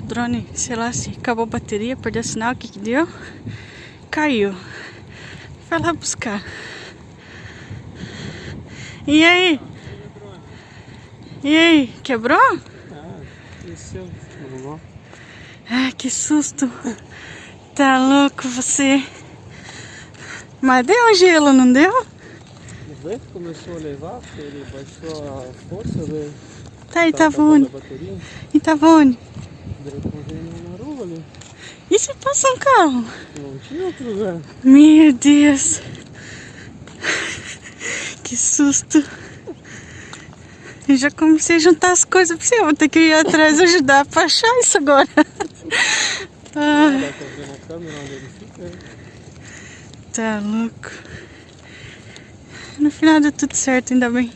drone, sei lá se acabou a bateria, perdeu o sinal, o que que deu? Caiu. Vai lá buscar. E aí? E aí? Quebrou? Ah, desceu. Ai, que susto. Tá louco você. Mas deu gelo, não deu? O vento começou a levar, ele baixou a força, né? Tá, e tava onde? Bateria. E tava onde? Daí eu correndo na rua ali. E se passar um carro? Não tinha outro lugar. Meu Deus. Que susto. Eu já comecei a juntar as coisas pra você. Eu vou ter que ir atrás ajudar pra achar isso agora. Dá pra ver na câmera onde ele fica. Tá louco. No final deu tudo certo, ainda bem.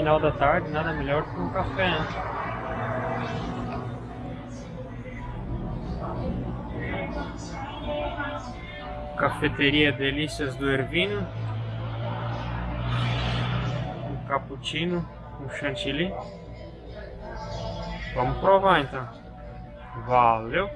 final da tarde, nada melhor do que um café, né? Cafeteria Delícias do Ervino. Um cappuccino com chantilly. Vamos provar então. Valeu!